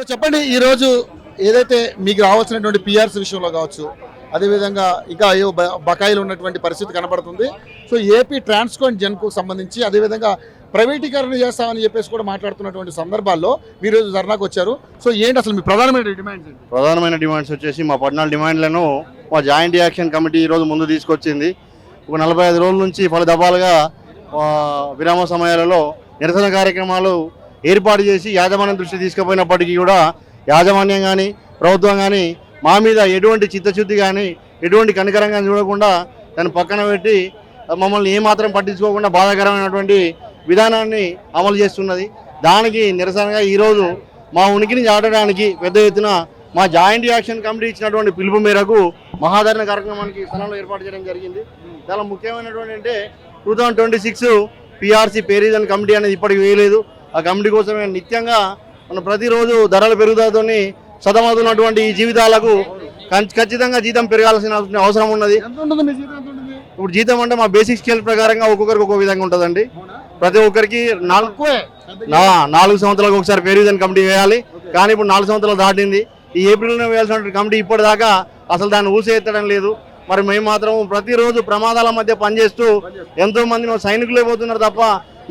So చెప్పండి, ఈరోజు ఏదైతే మీకు రావాల్సినటువంటి పిఆర్స్ విషయంలో కావచ్చు, అదేవిధంగా ఇంకా ఏవో బకాయిలు ఉన్నటువంటి పరిస్థితి కనబడుతుంది. సో ఏపీ ట్రాన్స్కోన్ జెన్కు సంబంధించి అదేవిధంగా ప్రైవేటీకరణ చేస్తామని చెప్పేసి కూడా మాట్లాడుతున్నటువంటి సందర్భాల్లో మీరు ధర్నాకు వచ్చారు. సో ఏంటి అసలు మీ ప్రధానమైన డిమాండ్స్ ఏంటి? ప్రధానమైన డిమాండ్స్ వచ్చేసి మా 14 డిమాండ్లను మా జాయింట్ యాక్షన్ కమిటీ ఈరోజు ముందు తీసుకొచ్చింది. ఒక 45 రోజుల నుంచి పలు దఫాలుగా విరామ సమయాలలో నిరసన కార్యక్రమాలు ఏర్పాటు చేసి యాజమాన్యం దృష్టి తీసుకుపోయినప్పటికీ కూడా యాజమాన్యం కానీ ప్రభుత్వం కానీ మా మీద ఎటువంటి చిత్తశుద్ధి కానీ ఎటువంటి కనికరంగా చూడకుండా దాన్ని పక్కన పెట్టి మమ్మల్ని ఏమాత్రం పట్టించుకోకుండా బాధాకరమైనటువంటి విధానాన్ని అమలు చేస్తున్నది. దానికి నిరసనగా ఈరోజు మా ఉనికిని చాటడానికి పెద్ద ఎత్తున మా జాయింట్ యాక్షన్ కమిటీ ఇచ్చినటువంటి పిలుపు మేరకు మహాధరణ కార్యక్రమానికి స్థలంలో ఏర్పాటు చేయడం జరిగింది. చాలా ముఖ్యమైనటువంటి అంటే 2026 పిఆర్సీ పేరీజన్ కమిటీ అనేది ఇప్పటికి వేయలేదు. ఆ కమిటీ కోసమే నిత్యంగా మనం ప్రతిరోజు ధరల పెరుగుదలతో సతమవుతున్నటువంటి ఈ జీవితాలకు ఖచ్చితంగా జీతం పెరగాల్సిన అవసరం ఉన్నది. ఇప్పుడు జీతం అంటే మా బేసిక్ స్కేల్ ప్రకారంగా ఒక్కొక్కరికి ఒక్కొక్క విధంగా ఉంటుందండి. ప్రతి ఒక్కరికి 4 సంవత్సరాలకు ఒకసారి పేరీజన్ కమిటీ వేయాలి. కానీ ఇప్పుడు 4 సంవత్సరాలు దాటింది. ఈ ఏప్రిల్లో వేయాల్సిన కమిటీ ఇప్పటిదాకా అసలు దాన్ని ఊసే ఎత్తడం లేదు. మరి మేము మాత్రం ప్రతిరోజు ప్రమాదాల మధ్య పనిచేస్తూ ఎంతో మంది సైనికులే పోతున్నారు తప్ప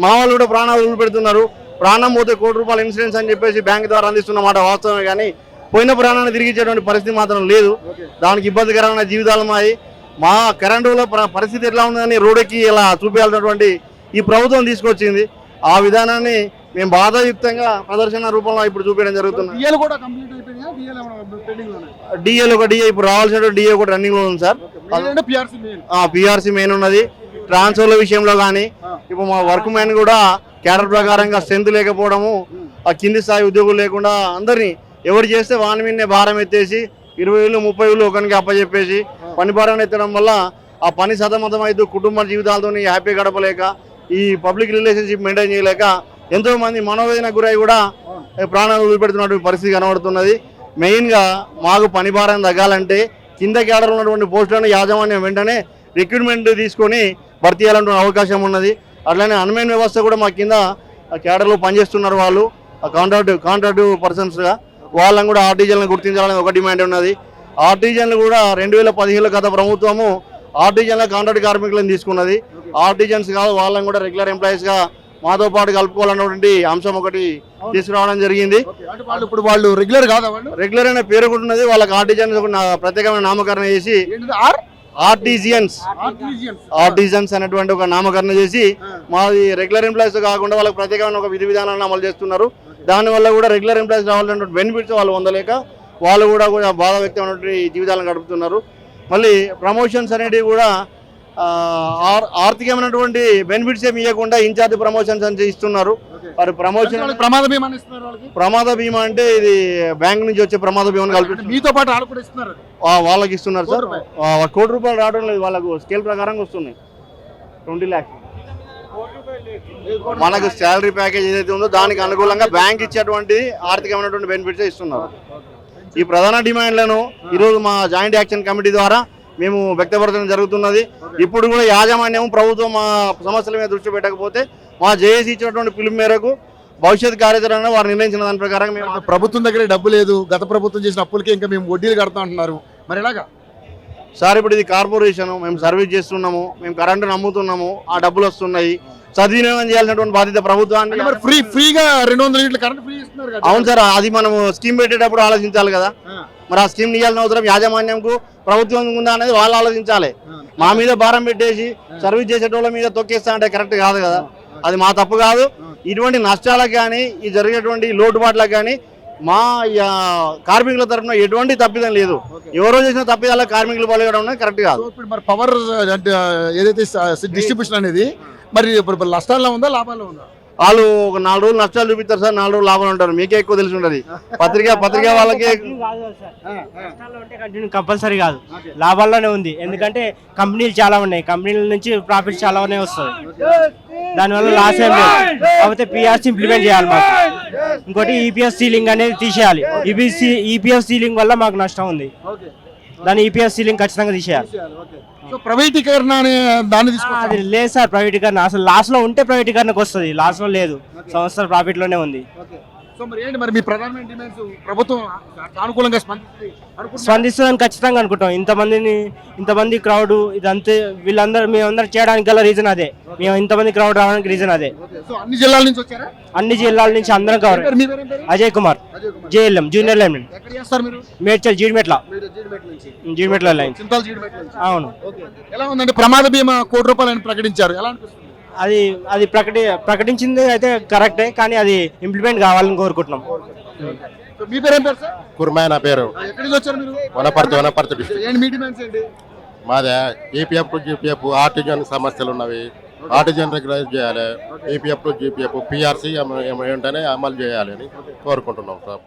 మా వాళ్ళు కూడా ప్రాణాలు వదిలిపెడుతున్నారు. ప్రాణం పోతే ₹1 ఇన్సూరెన్స్ అని చెప్పేసి బ్యాంక్ ద్వారా అందిస్తున్నమాట వాస్తవమే, కానీ పోయిన ప్రాణాన్ని తిరిగిచ్చేటువంటి పరిస్థితి మాత్రం లేదు. దానికి ఇబ్బందికరమైన జీవితాలు మాయి. మా కరెంటులో పరిస్థితి ఎట్లా ఉందని రోడ్డుకి ఇలా చూపించాల్సినటువంటి ఈ ప్రభుత్వం తీసుకొచ్చింది. ఆ విధానాన్ని మేము బాధాయుక్తంగా ప్రదర్శన రూపంలో ఇప్పుడు చూపించడం జరుగుతుంది. డిఏలు ఒక డిఏ ఇప్పుడు రావాల్సిన డిఏ ఒకటి రన్నింగ్ లో ఉంది సార్. పిఆర్సీ మెయిన్ ఉన్నది. ట్రాన్స్ఫర్ల విషయంలో కానీ ఇప్పుడు మా వర్క్ మ్యాన్ కూడా క్యాడర్ ప్రకారంగా స్ట్రెంత్ లేకపోవడము, ఆ కింది స్థాయి ఉద్యోగులు లేకుండా అందరినీ ఎవరు చేస్తే వాని మీదనే భారం ఎత్తేసి 20,000 30,000 ఒకరికి అప్పచెప్పేసి పని భారాన్ని ఎత్తడం వల్ల ఆ పని సతమతం అవుతూ కుటుంబ జీవితాలతో హ్యాపీ గడపలేక ఈ పబ్లిక్ రిలేషన్షిప్ మెయింటైన్ చేయలేక ఎంతో మంది మనోవేదన గురై కూడా ప్రాణాలు వదిలిపెడుతున్నటువంటి పరిస్థితి కనబడుతున్నది. మెయిన్గా మాకు పని భారం తగ్గాలంటే కింద క్యాడర్ ఉన్నటువంటి పోస్టులను యాజమాన్యం వెంటనే రిక్రూట్మెంట్ తీసుకొని భర్తీ చేయాలంటున్న అవకాశం ఉన్నది. అట్లనే అన్మెయిన్ వ్యవస్థ కూడా మా కింద క్యాడర్లో పనిచేస్తున్నారు. వాళ్ళు కాంట్రాక్ట్ పర్సన్స్గా వాళ్ళని కూడా ఆర్టిజన్లను గుర్తించాలని ఒక డిమాండ్ ఉన్నది. ఆర్టిజన్లు కూడా 2015లో గత ప్రభుత్వము ఆర్టిజన్ల కాంట్రాక్ట్ కార్మికులను తీసుకున్నది. ఆర్టిజన్స్ కాదు, వాళ్ళని కూడా రెగ్యులర్ ఎంప్లాయీస్గా మాతో పాటు కలుపుకోవాలన్నటువంటి అంశం ఒకటి తీసుకురావడం జరిగింది. ఇప్పుడు వాళ్ళు రెగ్యులర్ కాదా? రెగ్యులర్ అనే పేరు కూడా ఉన్నది. వాళ్ళకి ఆర్టిజన్స్ ప్రత్యేకమైన నామకరణ చేసి ఆర్టిజన్స్ అనేటువంటి ఒక నామకరణ చేసి మాది రెగ్యులర్ ఎంప్లాయీస్ కాకుండా వాళ్ళకి ప్రత్యేకమైన ఒక విధి విధానాలను అమలు చేస్తున్నారు. దానివల్ల కూడా రెగ్యులర్ ఎంప్లాయీస్ రావాలన్నటువంటి బెనిఫిట్స్ వాళ్ళు పొందలేక వాళ్ళు కూడా బాధ వ్యక్తమైనటువంటి జీవితాలను గడుపుతున్నారు. మళ్ళీ ప్రమోషన్స్ అనేటివి కూడా ఆర్థికమైనటువంటి బెనిఫిట్స్ ఏమి ఇవ్వకుండా ఇన్ఛార్జ్ ప్రమోషన్స్ అని ఇస్తున్నారు. వారి ప్రమోషన్ ప్రమాద బీమా అంటే ఇది బ్యాంక్ నుంచి వచ్చే ప్రమాద బీమాను కల్పిస్తారు. మీతో పాటు ఇస్తున్నారు, వాళ్ళకి ఇస్తున్నారు సార్. ₹1,00,00,000 రావడం లేదు, వాళ్ళకు స్కేల్ ప్రకారంగా వస్తున్నాయి 20 lakhs. మనకు శాలరీ ప్యాకేజ్ ఏదైతే ఉందో దానికి అనుకూలంగా బ్యాంక్ ఇచ్చేటువంటి ఆర్థికమైనటువంటి బెనిఫిట్స్ ఇస్తున్నారు. ఈ ప్రధాన డిమాండ్లను ఈరోజు మా జాయింట్ యాక్షన్ కమిటీ ద్వారా మేము వ్యక్తపరచడం జరుగుతున్నది. ఇప్పుడు కూడా యాజమాన్యం ప్రభుత్వం మా సమస్యల మీద దృష్టి పెట్టకపోతే మా జేఏసీ ఇచ్చినటువంటి పిలుపు మేరకు భవిష్యత్ కార్యాచరణ వారు నిర్ణయించిన దాని ప్రకారం మేము ప్రభుత్వం దగ్గర డబ్బు లేదు, గత ప్రభుత్వం చేసిన అప్పులకే ఇంకా మేము వడ్డీలు కడతా అంటున్నారు, మరి ఎలాగా సార్? ఇప్పుడు ఇది కార్పొరేషన్, మేము సర్వీస్ చేస్తున్నాము, మేము కరెంటు నమ్ముతున్నాము, ఆ డబ్బులు వస్తున్నాయి. సద్వినియోగం చేయాల్సినటువంటి బాధ్యత ప్రభుత్వాన్ని. ఫ్రీగా 200 యూనిట్ల కరెంట్ ఫ్రీ ఇస్తున్నారు. అవును సార్, అది మనం స్కీమ్ పెట్టేటప్పుడు ఆలోచించాలి కదా. మరి ఆ స్కీమ్ ఇవ్వాల్సిన అవసరం యాజమాన్యంకు ప్రభుత్వం ఉందా అనేది వాళ్ళు ఆలోచించాలి. మా మీద భారం పెట్టేసి సర్వీస్ చేసేటోళ్ళ మీద తొక్కేస్తా అంటే కరెక్ట్ కాదు కదా. అది మా తప్పు కాదు. ఇటువంటి నష్టాలకు కానీ ఈ జరిగేటువంటి లోటుబాట్లకు కానీ మా కార్మికుల తరఫున ఎటువంటి తప్పిదం లేదు. ఎవరో చేసిన తప్పిదాల కార్మికులు పాల్గొనడం కరెక్ట్ కాదు. మరి పవర్ ఏదైతే డిస్ట్రిబ్యూషన్ అనేది మరి నష్టాల్లో ఉందా లాభాల్లో ఉందా? వాళ్ళు ఒక 4 రోజులు నష్టాలు చూపిస్తారు సార్, 4 రోజులు లాభాలు ఉంటారు. మీకే ఎక్కువ తెలిసి ఉంటుంది. పత్రిక వాళ్ళకి కంపల్సరీ కాదు, లాభాల్లోనే ఉంది. ఎందుకంటే కంపెనీలు చాలా ఉన్నాయి, కంపెనీల నుంచి ప్రాఫిట్ చాలానే వస్తుంది. దానివల్ల లాస్ ఏం లేదు. కాకపోతే పిఆర్సీ ఇంప్లిమెంట్ చేయాలి మాకు. ఇంకోటి ఈపీఎస్ సీలింగ్ అనేది తీసేయాలి. ఈపీఎస్ సీలింగ్ వల్ల మాకు నష్టం ఉంది. దాని ఈపీఎస్ సీలింగ్ ఖచ్చితంగా తీసేయాలి. ప్రైవేటీకరణ దాన్ని అది లేదు సార్. ప్రైవేటీకరణ అసలు లాస్ లో ఉంటే ప్రైవేటీకరణకు వస్తుంది, లాస్ లో లేదు. సంస్థ ప్రాఫిట్ లోనే ఉంది. సో మరి ఏంటి మరి మీ ప్రధానమైన డిమాండ్స్ ప్రభుత్వం సానుకూలంగా స్పందిస్తుంది అనుకుంటున్నారా? స్పందిస్తుందని ఖచ్చితంగా అనుకుంటాం. ఇంతమంది క్రౌడ్ ఇదంతే మేమందరం చేయడానికి గల రీజన్ అదే. మేము ఇంతమంది క్రౌడ్ రావడానికి రీజన్ అదే. సో అన్ని జిల్లాల నుంచి వచ్చారా? అన్ని జిల్లాల నుంచి అందరం కవర్. మీ పేరు ఏం పేరు? Ajay Kumar, Ajay Kumar. JLM junior linemen, ఎక్కడ చేస్తారు మీరు? మేడ్చల్ జీడిమెట్ల మీరు జీడిమెట్ల నుంచి. జీడిమెట్ల లైన్. చింతాల్ జీడిమెట్ల నుంచి. అవును. ఓకే. ఎలా ఉందండి ప్రమాద బీమా ₹1 కోటి ప్రకటించారు, ఎలా అనిపిస్తుంది? అది ప్రకటించింది అయితే కరెక్టే, కానీ అది ఇంప్లిమెంట్ కావాలని కోరుకుంటున్నాం. సో మీ పేరు ఏం పేరు సార్? కుర్మాయ నా పేరు. ఎక్కడి నుంచి వచ్చారు మీరు? వనపర్తి డిస్ట్రిక్ట్. ఏంటి మీ డిమాండ్స్ ఏంటి? మాదే ఈపీఎఫ్ టు జీపీఎఫ్ ఆర్టిజన్ సమస్యలు ఉన్నవి. ఆర్టిజన్ రెగ్యులైజ్ చేయాలి. ఈపీఎఫ్ టు జీపీఎఫ్ పిఆర్సీ ఉంటేనే అమలు చేయాలి అని కోరుకుంటున్నాం సార్.